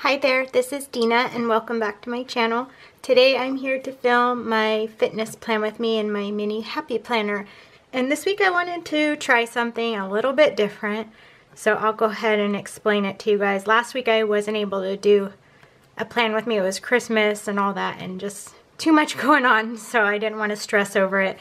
Hi there, this is Dina and welcome back to my channel. Today I'm here to film my fitness plan with me and my mini happy planner. And this week I wanted to try something a little bit different. So I'll go ahead and explain it to you guys. Last week I wasn't able to do a plan with me. It was Christmas and all that and just too much going on, so I didn't want to stress over it.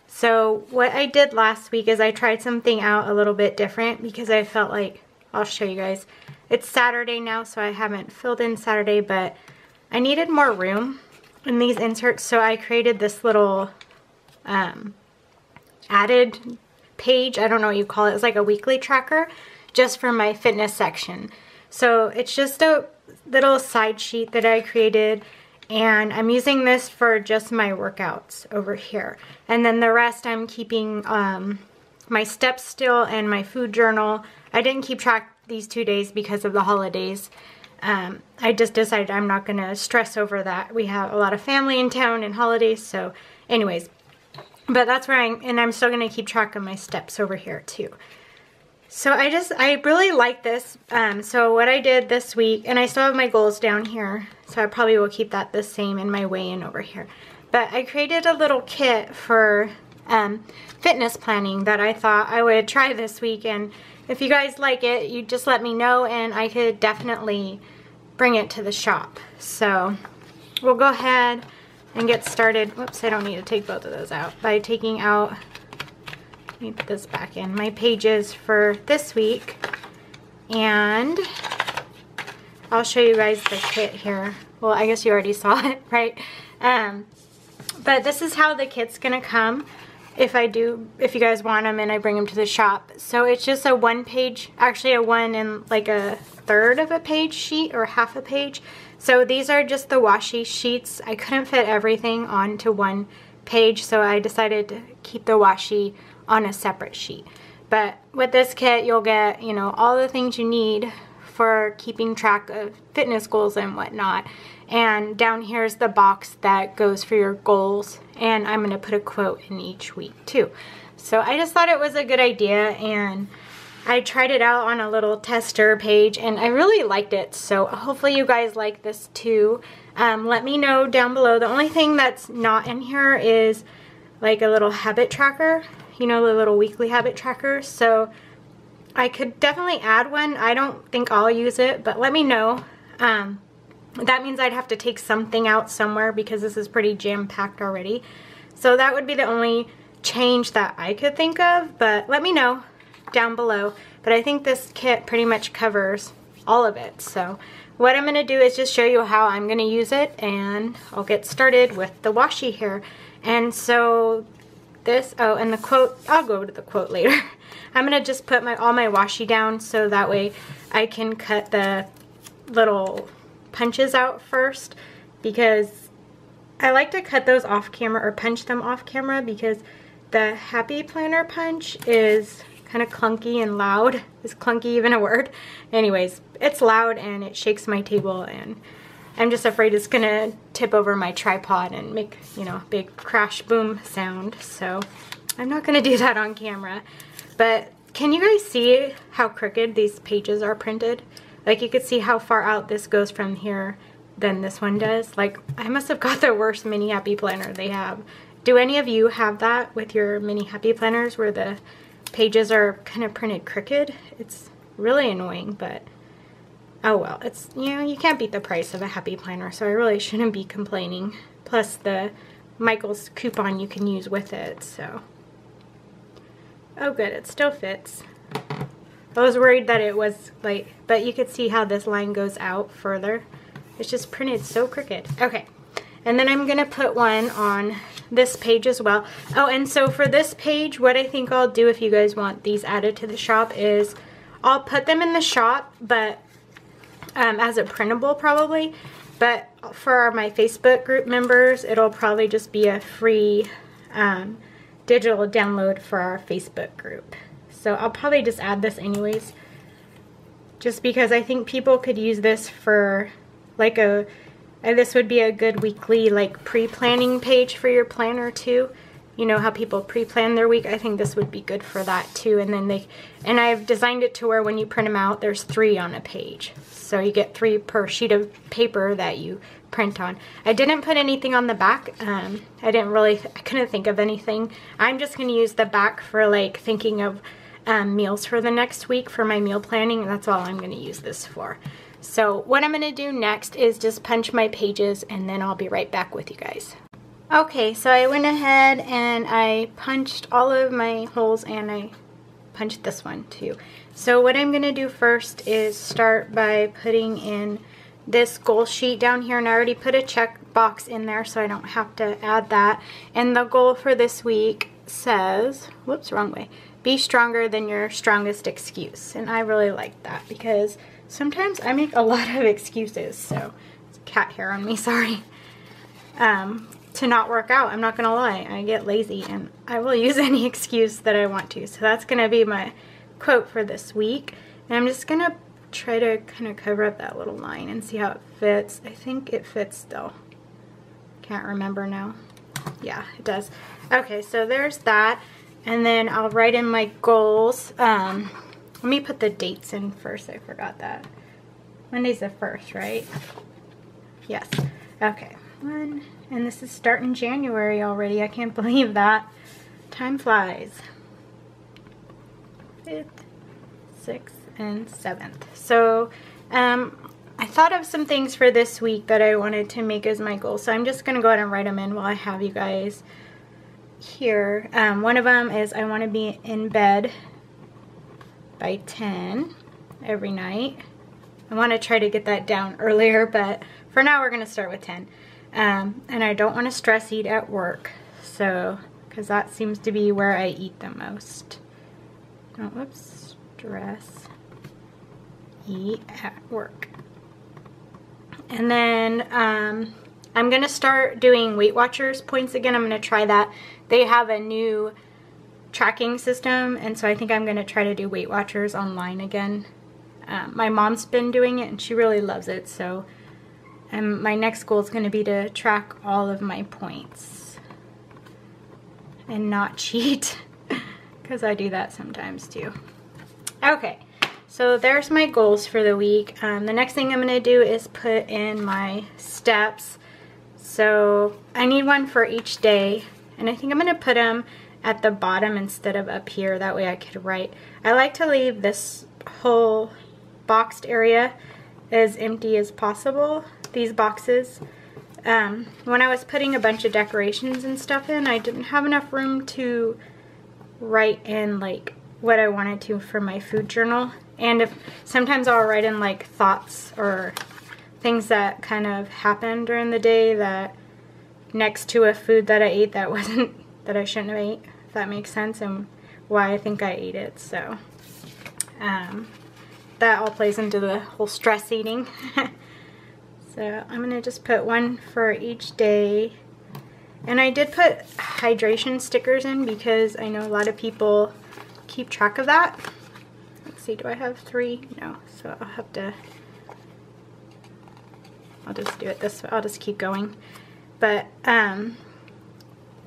So what I did last week is I tried something out a little bit different because I felt like, I'll show you guys. It's Saturday now, so I haven't filled in Saturday, but I needed more room in these inserts, so I created this little added page. I don't know what you call it. It's like a weekly tracker just for my fitness section. So it's just a little side sheet that I created, and I'm using this for just my workouts over here. And then the rest I'm keeping my steps still and my food journal. I didn't keep track these 2 days because of the holidays. I just decided I'm not going to stress over that. We have a lot of family in town and holidays, so anyways. But that's where I'm still going to keep track of my steps over here too. So I really like this. So what I did this week, and I still have my goals down here, so I probably will keep that the same in my weigh-in over here. But I created a little kit for fitness planning that I thought I would try this week, and if you guys like it, you just let me know and I could definitely bring it to the shop. So we'll go ahead and get started. Whoops, I don't need to take both of those out. By taking out, let me put this back in, my pages for this week. And I'll show you guys the kit here. Well, I guess you already saw it, right? But this is how the kit's gonna come. If you guys want them and I bring them to the shop. So it's just a one page, actually a 1 and like a third of a page sheet or half a page. So these are just the washi sheets. I couldn't fit everything onto one page, so I decided to keep the washi on a separate sheet. But with this kit, you'll get, you know, all the things you need for keeping track of fitness goals and whatnot. And down here is the box that goes for your goals, and I'm going to put a quote in each week too. So I just thought it was a good idea, and I tried it out on a little tester page and I really liked it. So hopefully you guys like this too. Let me know down below. The only thing that's not in here is like a little habit tracker, you know, the little weekly habit tracker. So I could definitely add one. I don't think I'll use it, but let me know. That means I'd have to take something out somewhere because this is pretty jam-packed already. So that would be the only change that I could think of, but let me know down below. But I think this kit pretty much covers all of it. So what I'm going to do is just show you how I'm going to use it, and I'll get started with the washi here. And so this, oh, and the quote, I'll go to the quote later. I'm going to just put all my washi down so that way I can cut the little punches out first, because I like to cut those off camera or punch them off camera, because the happy planner punch is kind of clunky and loud. Is clunky even a word? Anyways, it's loud and it shakes my table, and I'm just afraid it's gonna tip over my tripod and make, you know, a big crash boom sound. So I'm not gonna do that on camera. But can you guys see how crooked these pages are printed? Like, you could see how far out this goes from here than this one does. Like, I must have got the worst mini happy planner they have. Do any of you have that with your mini happy planners where the pages are kind of printed crooked? It's really annoying, but oh well. It's, you know, you can't beat the price of a happy planner, so I really shouldn't be complaining. Plus the Michael's coupon you can use with it, so. Oh good, it still fits. I was worried that it was like, but you could see how this line goes out further. It's just printed so crooked. Okay, and then I'm gonna put one on this page as well. Oh, and so for this page, what I think I'll do if you guys want these added to the shop is I'll put them in the shop, but as a printable probably. But for my Facebook group members, it'll probably just be a free digital download for our Facebook group. So I'll probably just add this anyways, just because I think people could use this for like this would be a good weekly like pre-planning page for your planner too. you know how people pre-plan their week. I think this would be good for that too. And then I've designed it to where when you print them out, there's 3 on a page. So you get 3 per sheet of paper that you print on. I didn't put anything on the back. I couldn't think of anything. I'm just going to use the back for like thinking of meals for the next week for my meal planning. That's all I'm going to use this for. So what I'm going to do next is just punch my pages, and then I'll be right back with you guys. Okay, so I went ahead and I punched all of my holes, and I punched this one too. So what I'm going to do first is start by putting in this goal sheet down here, and I already put a check box in there so I don't have to add that. And the goal for this week says, whoops, wrong way, be stronger than your strongest excuse. And I really like that because sometimes I make a lot of excuses, so it's cat hair on me, sorry, to not work out. I'm not gonna lie, I get lazy and I will use any excuse that I want to. So that's gonna be my quote for this week, and I'm just gonna try to kind of cover up that little line and see how it fits. I think it fits still. Can't remember now. Yeah, it does. Okay, so there's that. And then I'll write in my goals. Let me put the dates in first. I forgot that. Monday's the 1st, right? Yes. Okay. And this is starting January already. I can't believe that. Time flies. 5th, 6th, and 7th. So I thought of some things for this week that I wanted to make as my goal. So I'm just going to go ahead and write them in while I have you guys here. One of them is I want to be in bed by 10 every night. I want to try to get that down earlier, but for now we're going to start with 10. And I don't want to stress eat at work, so because that seems to be where I eat the most. Oh, whoops, stress eat at work. And then I'm going to start doing Weight Watchers points again. I'm going to try that. They have a new tracking system, and so I think I'm going to try to do Weight Watchers online again. My mom's been doing it and she really loves it, so my next goal is going to be to track all of my points and not cheat, because I do that sometimes too. Okay, so there's my goals for the week. The next thing I'm going to do is put in my steps. So I need one for each day, and I think I'm going to put them at the bottom instead of up here. That way I could write. I like to leave this whole boxed area as empty as possible, these boxes. When I was putting a bunch of decorations and stuff in, I didn't have enough room to write in like what I wanted to for my food journal. And sometimes I'll write in like thoughts or things that kind of happened during the day that next to a food that I ate that I shouldn't have ate, if that makes sense, and why I think I ate it. So that all plays into the whole stress eating. So I'm gonna just put one for each day. And I did put hydration stickers in because I know a lot of people keep track of that. Let's see, do I have 3? No, so I'll just do it this way. I'll just keep going. But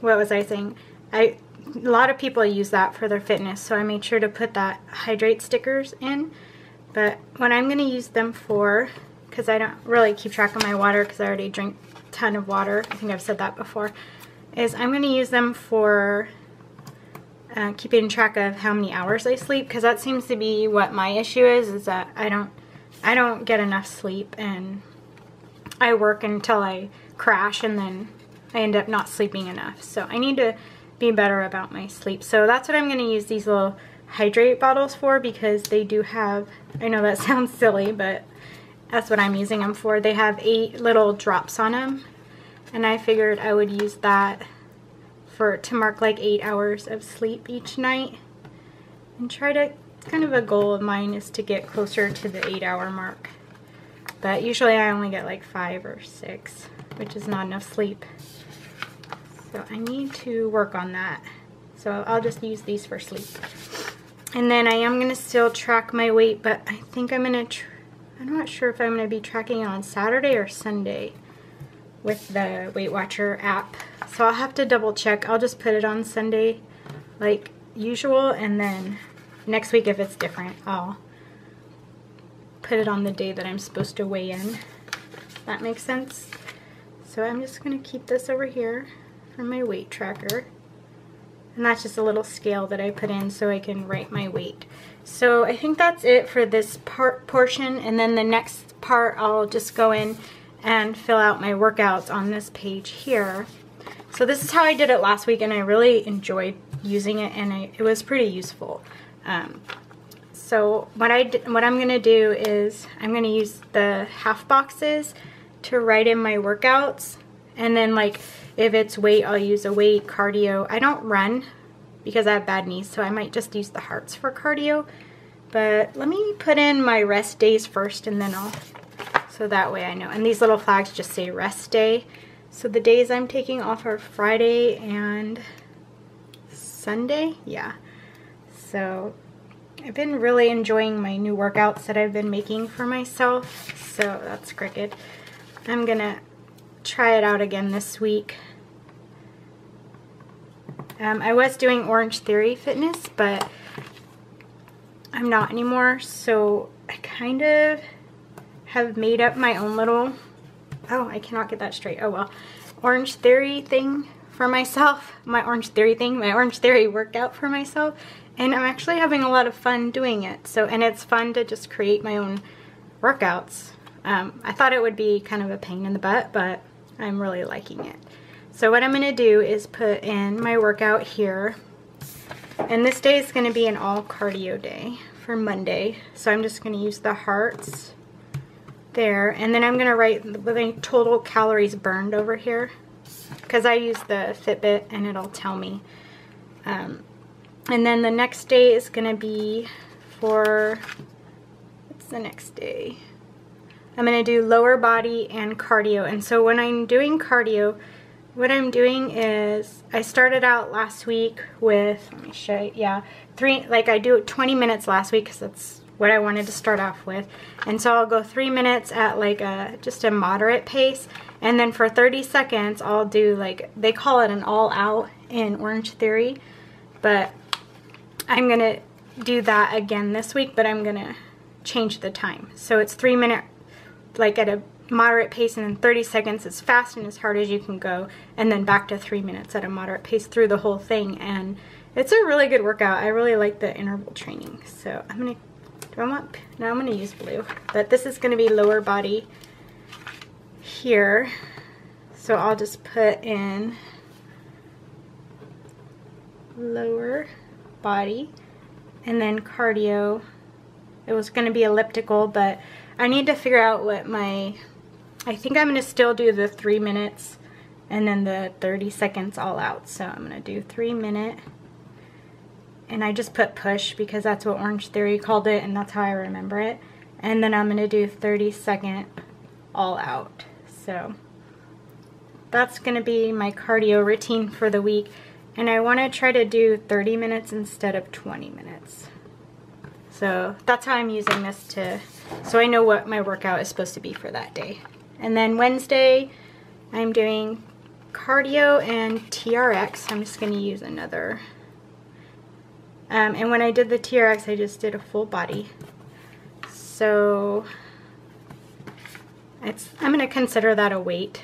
what was I saying? A lot of people use that for their fitness, so I made sure to put that hydrate stickers in. But what I'm going to use them for, because I don't really keep track of my water because I already drink a ton of water, I think I've said that before, is I'm going to use them for keeping track of how many hours I sleep, because that seems to be what my issue is that I don't get enough sleep, and I work until I crash and then I end up not sleeping enough. So I need to be better about my sleep. So that's what I'm going to use these little hydrate bottles for, because they do have, I know that sounds silly, but that's what I'm using them for. They have 8 little drops on them, and I figured I would use that to mark like 8 hours of sleep each night, and try to, kind of a goal of mine is to get closer to the 8-hour mark. But usually I only get like 5 or 6, which is not enough sleep. So I need to work on that. So I'll just use these for sleep. And then I am going to still track my weight, but I think I'm not sure if I'm going to be tracking it on Saturday or Sunday. with the Weight Watcher app. So I'll have to double check. I'll just put it on Sunday like usual, and then next week if it's different, I'll put it on the day that I'm supposed to weigh in. That makes sense. So I'm just going to keep this over here for my weight tracker. And that's just a little scale that I put in so I can write my weight. So I think that's it for this portion, and then the next part I'll just go in and fill out my workouts on this page here. So this is how I did it last week, and I really enjoyed using it, and it was pretty useful. So what I'm going to do is I'm going to use the half boxes to write in my workouts, and then like if it's weight, I'll use a weight. Cardio, I don't run because I have bad knees, so I might just use the hearts for cardio. But let me put in my rest days first, and then so that way I know. And these little flags just say rest day. So the days I'm taking off are Friday and Sunday. Yeah. So I've been really enjoying my new workouts that I've been making for myself. So that's crooked. I'm gonna try it out again this week. I was doing Orange Theory Fitness, but I'm not anymore, so I kind of have made up my own little, oh, I cannot get that straight, oh well, Orange Theory thing for myself, my Orange Theory workout for myself, and I'm actually having a lot of fun doing it. So, and it's fun to just create my own workouts. I thought it would be kind of a pain in the butt, but I'm really liking it. So what I'm going to do is put in my workout here. And this day is going to be an all cardio day for Monday. So I'm just going to use the hearts there. And then I'm going to write the total calories burned over here, because I use the Fitbit and it'll tell me. And then the next day is going to be for, what's the next day? I'm going to do lower body and cardio. And so when I'm doing cardio, what I'm doing is, I started out last week with, let me show you, yeah, I do 20 minutes last week because that's what I wanted to start off with. And so I'll go 3 minutes at like just a moderate pace. And then for 30 seconds, I'll do like, they call it an all out in Orange Theory. But I'm going to do that again this week, but I'm going to change the time. So it's 3 minute, like at a moderate pace, and then 30 seconds as fast and as hard as you can go, and then back to 3 minutes at a moderate pace through the whole thing. And it's a really good workout. I really like the interval training. So I'm gonna, now I'm gonna use blue, but this is gonna be lower body here. So I'll just put in lower body, and then cardio. It was gonna be elliptical, but I need to figure out what I think I'm going to still do the 3 minutes and then the 30 seconds all out. So I'm going to do 3 minute, and I just put push because that's what Orange Theory called it, and that's how I remember it. And then I'm going to do 30-second all out. So that's going to be my cardio routine for the week, and I want to try to do 30 minutes instead of 20 minutes. So that's how I'm using this so I know what my workout is supposed to be for that day. And then Wednesday, I'm doing cardio and TRX. I'm just going to use another. And when I did the TRX, I just did a full body. So I'm going to consider that a weight.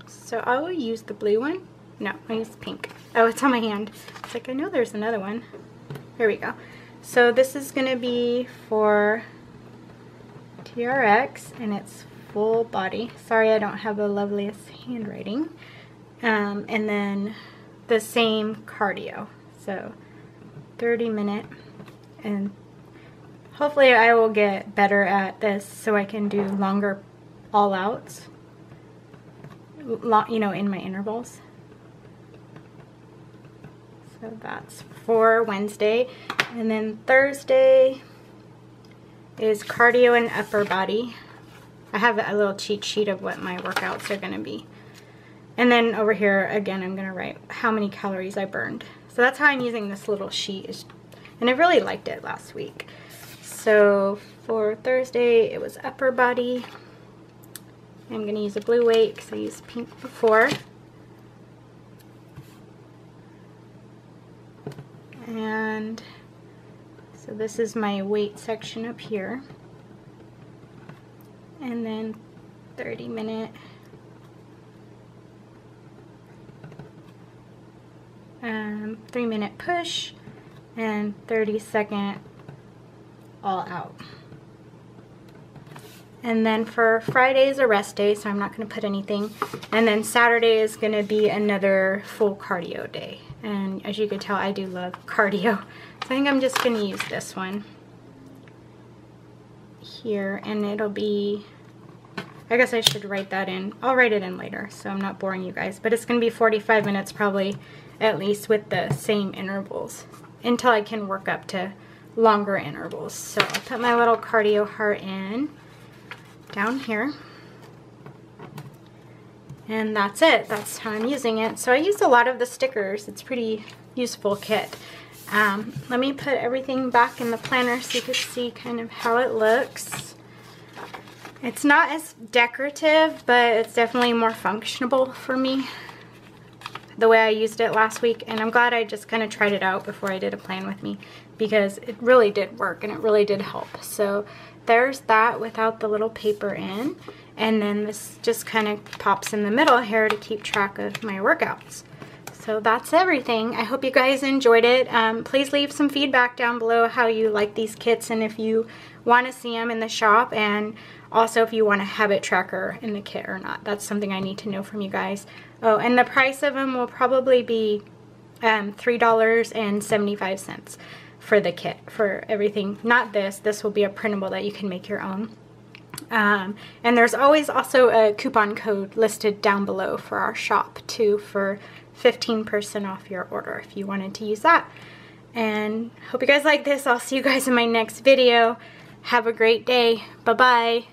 So I will use the blue one. No, I use pink. Oh, it's on my hand. It's like, I know there's another one. Here we go. So this is going to be for TRX, and it's full body. Sorry, I don't have the loveliest handwriting. And then the same cardio. So 30-minute, and hopefully I will get better at this so I can do longer all outs, you know, in my intervals. So that's for Wednesday. And then Thursday is cardio and upper body. I have a little cheat sheet of what my workouts are going to be. And then over here, again, I'm going to write how many calories I burned. So that's how I'm using this little sheet. And I really liked it last week. So for Thursday, it was upper body. I'm going to use a blue weight because I used pink before. And so this is my weight section up here. And then 30-minute. 3-minute push and 30-second all out. And then for Friday is a rest day, so I'm not going to put anything. And then Saturday is going to be another full cardio day. And as you can tell, I do love cardio. So I think I'm just going to use this one here, and it'll be, I guess I should write that in. I'll write it in later, so I'm not boring you guys. But it's going to be 45 minutes probably, at least, with the same intervals until I can work up to longer intervals. So I'll put my little cardio heart in down here. And that's it. That's how I'm using it. So I used a lot of the stickers. It's a pretty useful kit. Let me put everything back in the planner so you can see kind of how it looks. It's not as decorative, but it's definitely more functional for me the way I used it last week. And I'm glad I just kind of tried it out before I did a plan with me, because it really did work and it really did help. So there's that without the little paper in. And then this just kind of pops in the middle here to keep track of my workouts. So that's everything. I hope you guys enjoyed it. Please leave some feedback down below how you like these kits and if you want to see them in the shop, and also if you want a habit tracker in the kit or not. That's something I need to know from you guys. Oh, and the price of them will probably be $3.75 for the kit, for everything. Not this. This will be a printable that you can make your own. And there's always also a coupon code listed down below for our shop too, for 15% off your order if you wanted to use that. And hope you guys like this. I'll see you guys in my next video. Have a great day. Bye-bye.